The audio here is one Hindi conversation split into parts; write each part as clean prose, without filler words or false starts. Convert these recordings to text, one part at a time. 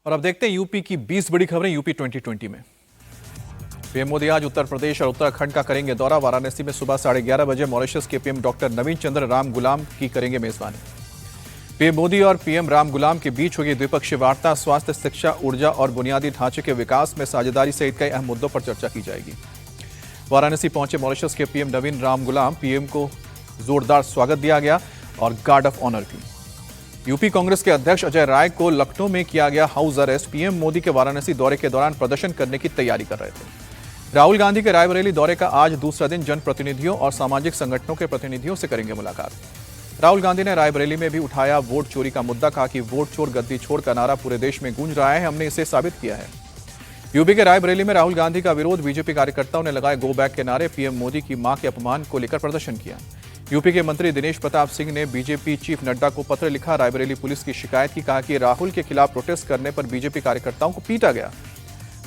और अब देखते हैं यूपी की 20 बड़ी खबरें यूपी 2020 में। पीएम मोदी आज उत्तर प्रदेश और उत्तराखंड का करेंगे दौरा। वाराणसी में सुबह 11:30 बजे मॉरिशस के पीएम डॉक्टर नवीन चंद्र राम गुलाम की करेंगे मेजबानी। पीएम मोदी और पीएम राम गुलाम के बीच होगी द्विपक्षीय वार्ता। स्वास्थ्य, शिक्षा, ऊर्जा और बुनियादी ढांचे के विकास में साझेदारी सहित कई अहम मुद्दों पर चर्चा की जाएगी। वाराणसी पहुंचे मॉरिशस के पीएम नवीन राम गुलाम, पीएम को जोरदार स्वागत दिया गया और गार्ड ऑफ ऑनर भी। यूपी कांग्रेस के अध्यक्ष अजय राय को लखनऊ में किया गया हाउस अरेस्ट। पीएम मोदी के वाराणसी दौरे के दौरान प्रदर्शन करने की तैयारी कर रहे थे। राहुल गांधी के रायबरेली दौरे का आज दूसरा दिन जनप्रतिनिधियों और सामाजिक संगठनों के प्रतिनिधियों से करेंगे मुलाकात। राहुल गांधी ने रायबरेली में भी उठाया वोट चोरी का मुद्दा। कहा कि वोट चोर गद्दी छोड़ का नारा पूरे देश में गूंज रहा है, हमने इसे साबित किया है। यूपी के रायबरेली में राहुल गांधी का विरोध। बीजेपी कार्यकर्ताओं ने लगाए गो बैक के नारे। पीएम मोदी की मां के अपमान को लेकर प्रदर्शन किया। यूपी के मंत्री दिनेश प्रताप सिंह ने बीजेपी चीफ नड्डा को पत्र लिखा। रायबरेली पुलिस की शिकायत की। कहा कि राहुल के खिलाफ प्रोटेस्ट करने पर बीजेपी कार्यकर्ताओं को पीटा गया।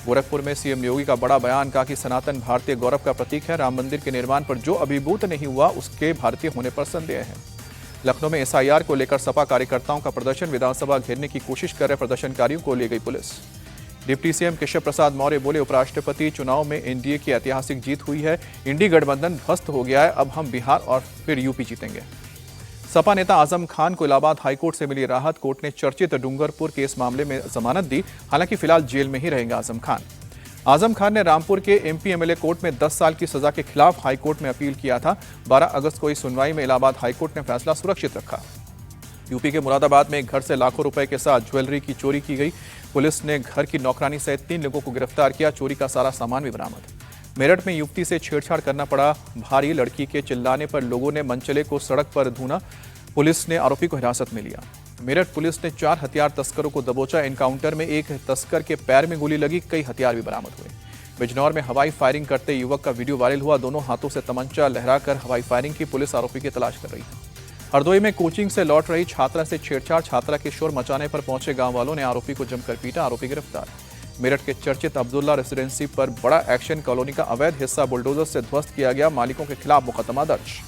गोरखपुर में सीएम योगी का बड़ा बयान। कहा कि सनातन भारतीय गौरव का प्रतीक है। राम मंदिर के निर्माण पर जो अभिभूत नहीं हुआ उसके भारतीय होने पर संदेह है। लखनऊ में एसआईआर को लेकर सपा कार्यकर्ताओं का प्रदर्शन। विधानसभा घेरने की कोशिश कर रहे प्रदर्शनकारियों को ले गई police. Deputy CM Keshav Prasad Maurya बोले, उपराष्ट्रपति चुनाव में एनडीए की ऐतिहासिक जीत हुई है। इंडी गठबंधन ध्वस्त हो गया है, अब हम बिहार और फिर यूपी जीतेंगे। सपा नेता आजम खान को इलाहाबाद हाईकोर्ट से मिली राहत। कोर्ट ने चर्चित डूंगरपुर केस मामले में जमानत दी। हालांकि फिलहाल जेल में ही रहेंगे आजम खान। आजम खान ने रामपुर के एमपी एमएलए कोर्ट में 10 साल की सजा के खिलाफ हाईकोर्ट में अपील किया था। 12 अगस्त को इस सुनवाई में इलाहाबाद हाईकोर्ट ने फैसला सुरक्षित रखा। यूपी के मुरादाबाद में एक घर से लाखों रुपए के साथ ज्वेलरी की चोरी की गई। पुलिस ने घर की नौकरानी सहित 3 लोगों को गिरफ्तार किया। चोरी का सारा सामान भी बरामद। मेरठ में युवती से छेड़छाड़ करना पड़ा भारी। लड़की के चिल्लाने पर लोगों ने मनचले को सड़क पर धूना। पुलिस ने आरोपी को हिरासत में लिया। मेरठ पुलिस ने 4 हथियार तस्करों को दबोचा। एनकाउंटर में एक तस्कर के पैर में गोली लगी। कई हथियार भी बरामद हुए। बिजनौर में हवाई फायरिंग करते युवक का वीडियो वायरल हुआ। दोनों हाथों से तमंचा लहराकर हवाई फायरिंग की। पुलिस आरोपी की तलाश कर रही है। हरदोई में कोचिंग से लौट रही छात्रा से छेड़छाड़। छात्रा के शोर मचाने पर पहुंचे गांव वालों ने आरोपी को जमकर पीटा। आरोपी गिरफ्तार। मेरठ के चर्चित अब्दुल्ला रेसिडेंसी पर बड़ा एक्शन। कॉलोनी का अवैध हिस्सा बुलडोजर से ध्वस्त किया गया। मालिकों के खिलाफ मुकदमा दर्ज।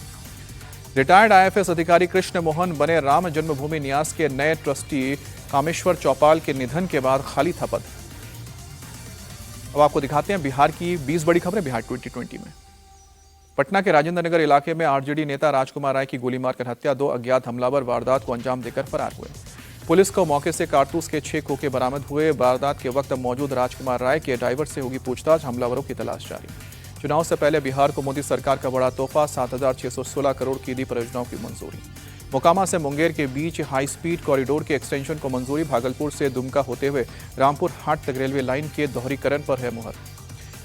रिटायर्ड आईएफएस अधिकारी कृष्ण मोहन बने राम जन्मभूमि न्यास के नए ट्रस्टी। कामेश्वर चौपाल के निधन के बाद खाली था पद। अब आपको दिखाते हैं बिहार की 20 बड़ी खबरें बिहार 2020 में। पटना के राजेंद्र नगर इलाके में आरजेडी नेता राजकुमार राय की गोली मारकर हत्या। 2 अज्ञात हमलावर वारदात को अंजाम देकर फरार हुए। पुलिस को मौके से कारतूस के 6 खोखे बरामद हुए। वारदात के वक्त मौजूद राजकुमार राय के ड्राइवर से होगी पूछताछ। हमलावरों की तलाश जारी। चुनाव से पहले बिहार को मोदी सरकार का बड़ा तोहफा। 7,616 करोड़ की दी परियोजनाओं की मंजूरी। मोकामा से मुंगेर के बीच हाई स्पीड कॉरिडोर के एक्सटेंशन को मंजूरी। भागलपुर से दुमका होते हुए रामपुर हाट तक रेलवे लाइन के दोहरीकरण पर है मुहर।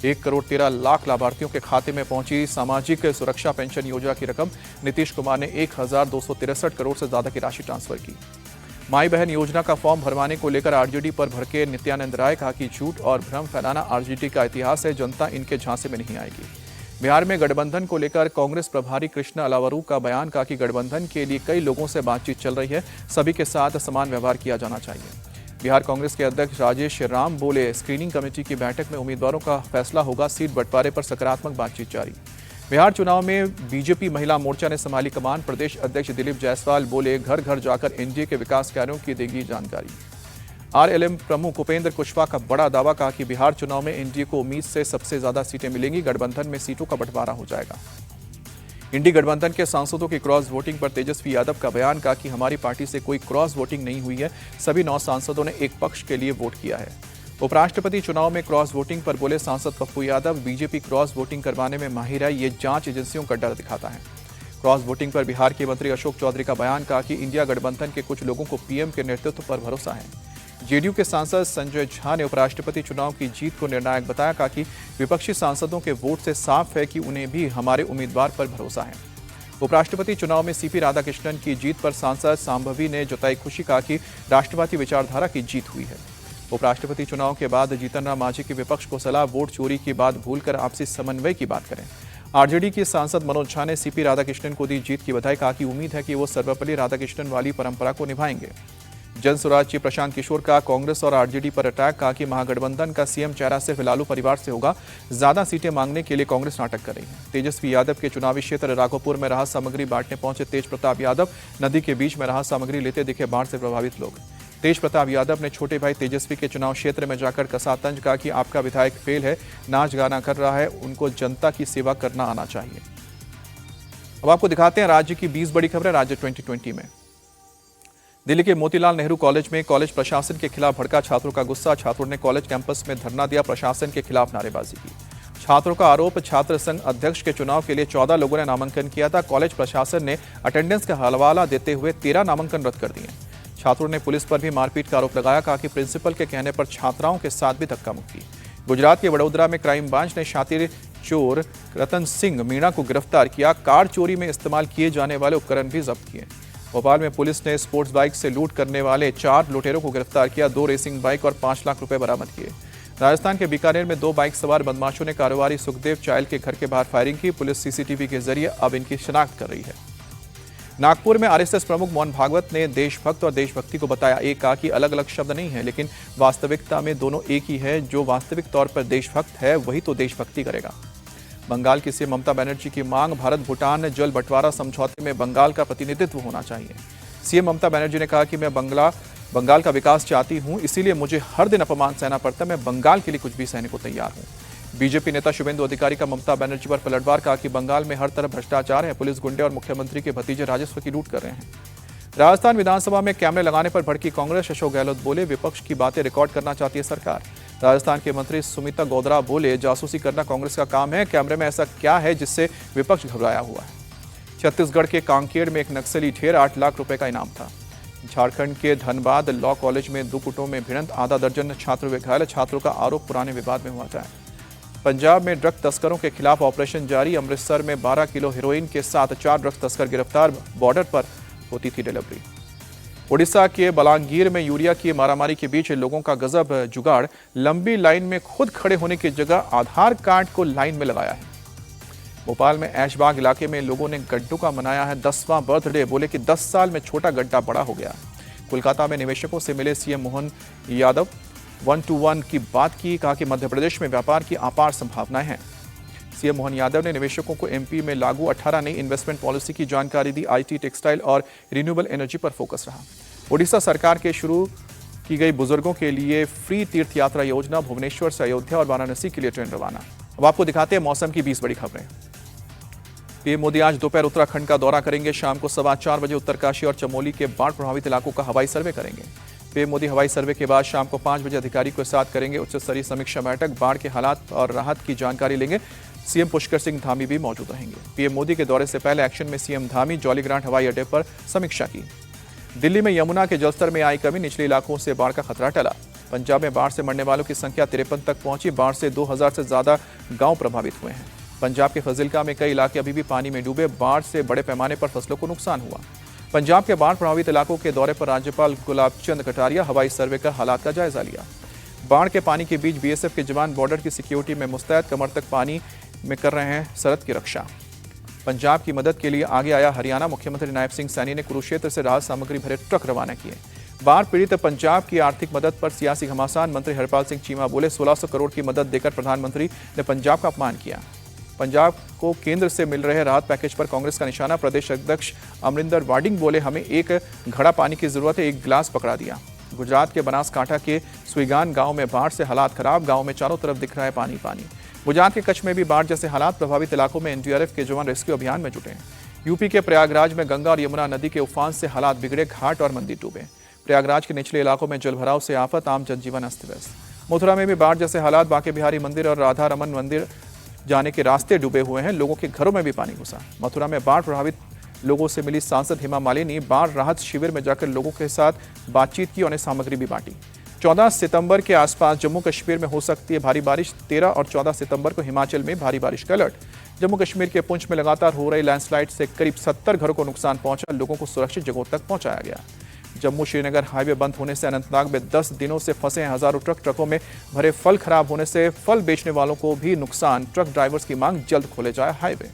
1 करोड़ 13 लाख लाभार्थियों के खाते में पहुंची सामाजिक सुरक्षा पेंशन योजना की रकम। नीतीश कुमार ने 1,263 करोड़ से ज्यादा की राशि ट्रांसफर की। माई बहन योजना का फॉर्म भरवाने को लेकर आरजेडी पर भड़के नित्यानंद राय। कहा कि झूठ और भ्रम फैलाना आरजेडी का इतिहास है, जनता इनके झांसे में नहीं आएगी। बिहार में गठबंधन को लेकर कांग्रेस प्रभारी कृष्ण अलावरू का बयान। कहा कि गठबंधन के लिए कई लोगों से बातचीत चल रही है, सभी के साथ समान व्यवहार किया जाना चाहिए। बिहार कांग्रेस के अध्यक्ष राजेश राम बोले, स्क्रीनिंग कमेटी की बैठक में उम्मीदवारों का फैसला होगा। सीट बंटवारे पर सकारात्मक बातचीत जारी। बिहार चुनाव में बीजेपी महिला मोर्चा ने संभाली कमान। प्रदेश अध्यक्ष दिलीप जायसवाल बोले, घर घर जाकर एनडीए के विकास कार्यों की देगी जानकारी। आरएलएम प्रमुख उपेंद्र कुशवाहा का बड़ा दावा। कहा कि बिहार चुनाव में एनडीए को उम्मीद से सबसे ज्यादा सीटें मिलेंगी। गठबंधन में सीटों का बंटवारा हो जाएगा। इंडी गठबंधन के सांसदों की क्रॉस वोटिंग पर तेजस्वी यादव का बयान। कहा कि हमारी पार्टी से कोई क्रॉस वोटिंग नहीं हुई है, सभी 9 सांसदों ने एक पक्ष के लिए वोट किया है। उपराष्ट्रपति चुनाव में क्रॉस वोटिंग पर बोले सांसद Pappu Yadav, BJP cross voting करवाने में माहिर है, ये जांच एजेंसियों का डर दिखाता है। क्रॉस वोटिंग पर बिहार के मंत्री अशोक चौधरी का बयान। कहा कि इंडिया गठबंधन के कुछ लोगों को पीएम के नेतृत्व पर भरोसा है। जेडीयू के सांसद संजय झा ने उपराष्ट्रपति चुनाव की जीत को निर्णायक बताया। कहा कि विपक्षी सांसदों के वोट से साफ है कि उन्हें भी हमारे उम्मीदवार पर भरोसा है। उपराष्ट्रपति चुनाव में सीपी राधाकृष्णन की जीत पर सांसद सांभवी ने जताई खुशी। कहा कि राष्ट्रवादी विचारधारा की जीत हुई है। उपराष्ट्रपति चुनाव के बाद जीतन राम मांझी की विपक्ष को सलाह, वोट चोरी की बात भूलकर आपसी समन्वय की बात करें। आरजेडी की सांसद मनोज झा ने सीपी राधाकृष्णन को दी जीत की बधाई। कहा कि उम्मीद है कि वो सर्वपल्ली राधाकृष्णन वाली परंपरा को निभाएंगे। जन स्वराज चीफ प्रशांत किशोर का कांग्रेस और आरजेडी पर अटैक। कहा कि महागठबंधन का सीएम चेहरा सिर्फ लालू परिवार से होगा, ज्यादा सीटें मांगने के लिए कांग्रेस नाटक कर रही है। तेजस्वी यादव के चुनावी क्षेत्र राघोपुर में राहत सामग्री बांटने पहुंचे तेज प्रताप यादव। नदी के बीच में राहत सामग्री लेते दिखे बाढ़ से प्रभावित लोग। तेज प्रताप यादव ने छोटे भाई तेजस्वी के चुनाव क्षेत्र में जाकर कसा तंज, कहा कि आपका विधायक फेल है, नाच गाना कर रहा है, उनको जनता की सेवा करना आना चाहिए। अब आपको दिखाते हैं राज्य की 20 बड़ी खबरें राज्य 2020 में। दिल्ली के मोतीलाल नेहरू कॉलेज में कॉलेज प्रशासन के खिलाफ भड़का छात्रों का गुस्सा। छात्रों ने कॉलेज कैंपस में धरना दिया, प्रशासन के खिलाफ नारेबाजी की। छात्रों का आरोप, छात्र संघ अध्यक्ष के चुनाव के लिए 14 लोगों ने नामांकन किया था। कॉलेज प्रशासन ने अटेंडेंस का हवाला देते हुए 13 नामांकन रद्द कर दिए। छात्रों ने पुलिस पर भी मारपीट का आरोप लगाया, कहा कि प्रिंसिपल के कहने पर छात्राओं के साथ भी धक्का मुक्की। गुजरात के वडोदरा में क्राइम ब्रांच ने शातिर चोर रतन सिंह मीणा को गिरफ्तार किया। कार चोरी में इस्तेमाल किए जाने वाले उपकरण भी जब्त किए। भोपाल में पुलिस ने स्पोर्ट्स बाइक से लूट करने वाले 4 लुटेरों को गिरफ्तार किया। 2 रेसिंग बाइक और 5 लाख रुपए बरामद किए। राजस्थान के बीकानेर में 2 बाइक सवार बदमाशों ने कारोबारी सुखदेव चायल के घर के बाहर फायरिंग की। पुलिस सीसीटीवी के जरिए अब इनकी शिनाख्त कर रही है। नागपुर में आरएसएस प्रमुख मोहन भागवत ने देशभक्त और देशभक्ति को बताया एक, कहा कि अलग अलग शब्द नहीं है, लेकिन वास्तविकता में दोनों एक ही है। जो वास्तविक तौर पर देशभक्त है वही तो देशभक्ति करेगा। बंगाल की सीएम ममता बनर्जी की मांग, भारत भूटान जल बंटवारा समझौते में बंगाल का प्रतिनिधित्व होना चाहिए। सीएम ममता बनर्जी ने कहा कि मैं बंगाल का विकास चाहती हूं, इसीलिए मुझे हर दिन अपमान सहना पड़ता है। मैं बंगाल के लिए कुछ भी सहने को तैयार हूं। बीजेपी नेता शुभेंदु अधिकारी का ममता बनर्जी पर पलटवार, कहा कि बंगाल में हर तरफ भ्रष्टाचार है, पुलिस गुंडे और मुख्यमंत्री के भतीजे राजस्व की लूट कर रहे हैं। राजस्थान विधानसभा में कैमरे लगाने पर भड़की कांग्रेस। अशोक गहलोत बोले, विपक्ष की बातें रिकॉर्ड करना चाहती है सरकार। राजस्थान के मंत्री सुमिता गोधरा बोले, जासूसी करना कांग्रेस का काम है, कैमरे में ऐसा क्या है जिससे विपक्ष घबराया हुआ है। छत्तीसगढ़ के कांकेर में एक नक्सली ढेर, 8 लाख रुपए का इनाम था। झारखंड के धनबाद लॉ कॉलेज में 2 गुटों में भिड़ंत, आधा दर्जन छात्र हुए घायल। छात्रों का आरोप पुराने विवाद में हुआ था। पंजाब में ड्रग तस्करों के खिलाफ ऑपरेशन जारी। अमृतसर में 12 किलो हेरोइन के साथ 4 ड्रग तस्कर गिरफ्तार। बॉर्डर पर होती थी डिलीवरी। ओडिशा के बलांगीर में यूरिया की मारामारी के बीच लोगों का गजब जुगाड़। लंबी लाइन में खुद खड़े होने की जगह आधार कार्ड को लाइन में लगाया है। भोपाल में ऐशबाग इलाके में लोगों ने गड्ढों का मनाया है 10वां बर्थडे। बोले कि 10 साल में छोटा गड्ढा बड़ा हो गया। कोलकाता में निवेशकों से मिले सीएम मोहन यादव, 1-to-1 की बात की, कहा कि मध्य प्रदेश में व्यापार की अपार संभावनाएं हैं। सीएम मोहन यादव ने निवेशकों को एमपी में लागू 18 नई इन्वेस्टमेंट पॉलिसी की जानकारी दी। आईटी, टेक्सटाइल और रिन्यूएबल एनर्जी पर फोकस रहा। ओडिशा सरकार के शुरू की गई बुजुर्गों के लिए फ्री तीर्थ यात्रा योजना। भुवनेश्वर से अयोध्या और वाराणसी के लिए ट्रेन रवाना। अब आपको दिखाते हैं मौसम की 20 बड़ी खबरें। पीएम मोदी आज दोपहर उत्तराखंड का दौरा करेंगे। शाम को 4:15 बजे उत्तरकाशी और चमोली के बाढ़ प्रभावित इलाकों का हवाई सर्वे करेंगे। पीएम मोदी हवाई सर्वे के बाद शाम को 5 बजे अधिकारी के साथ करेंगे उच्च स्तरीय समीक्षा बैठक। बाढ़ के हालात और राहत की जानकारी लेंगे। सीएम पुष्कर सिंह धामी भी मौजूद रहेंगे। पीएम मोदी के दौरे से पहले एक्शन में सीएम धामी जॉलीग्रांट हवाई अड्डे पर समीक्षा की। दिल्ली में यमुना के जलस्तर में आई कमी, निचले इलाकों से बाढ़ का खतरा टला। पंजाब में बाढ़ से मरने वालों की संख्या 53 तक पहुंची। बाढ़ से 2000 से ज्यादा गांव प्रभावित हुए हैं। पंजाब के फजिल्का में कई इलाके अभी भी पानी में डूबे। बाढ़ से बड़े पैमाने पर फसलों को नुकसान हुआ। पंजाब के बाढ़ प्रभावित इलाकों के दौरे पर राज्यपाल गुलाब चंद कटारिया हवाई सर्वे कर हालात का जायजा लिया। बाढ़ के पानी के बीच बीएसएफ के जवान बॉर्डर की सिक्योरिटी में मुस्तैद, कमर तक पानी में कर रहे हैं सरहद की रक्षा। पंजाब की मदद के लिए आगे आया हरियाणा। मुख्यमंत्री नायब सिंह सैनी ने कुरुक्षेत्र से राहत सामग्री भरे ट्रक रवाना किए। बाढ़ पीड़ित पंजाब की आर्थिक मदद पर सियासी घमासान। मंत्री हरपाल सिंह चीमा बोले, 1600 करोड़ की मदद देकर प्रधानमंत्री ने पंजाब का अपमान किया। पंजाब को केंद्र से मिल रहे राहत पैकेज पर कांग्रेस का निशाना। प्रदेश अध्यक्ष अमरिंदर वाडिंग बोले, हमें एक घड़ा पानी की जरूरत है, एक गिलास पकड़ा दिया। गुजरात के बनासकांठा के सुईगान गांव में बाढ़ से हालात खराब। गांव में चारों तरफ दिख रहा है पानी पानी। गुजरात के कच्छ में भी बाढ़ जैसे हालात। प्रभावित इलाकों में एनडीआरएफ के जवान रेस्क्यू अभियान में जुटे हैं। यूपी के प्रयागराज में गंगा और यमुना नदी के उफान से हालात बिगड़े। घाट और मंदिर डूबे। प्रयागराज के निचले इलाकों में जलभराव से आफत, आम जनजीवन अस्त व्यस्त। मथुरा में भी बाढ़ जैसे हालात। बांके बिहारी मंदिर और राधा रमन मंदिर जाने के रास्ते डूबे हुए हैं। लोगों के घरों में भी पानी घुसा। मथुरा में बाढ़ प्रभावित लोगों से मिली सांसद हेमा मालिनी। बाढ़ राहत शिविर में जाकर लोगों के साथ बातचीत की और उन्हें सामग्री भी बांटी। 14 सितंबर के आसपास जम्मू कश्मीर में हो सकती है भारी बारिश। 13 और 14 सितंबर को हिमाचल में भारी बारिश का अलर्ट। जम्मू कश्मीर के पुंछ में लगातार हो रही लैंडस्लाइड से करीब 70 घरों को नुकसान पहुंचा। लोगों को सुरक्षित जगहों तक पहुंचाया गया। जम्मू श्रीनगर हाईवे बंद होने से अनंतनाग में 10 दिनों से फंसे हैं हजारों ट्रक। ट्रकों में भरे फल खराब होने से फल बेचने वालों को भी नुकसान। ट्रक ड्राइवर्स की मांग, जल्द खोले जाए हाईवे।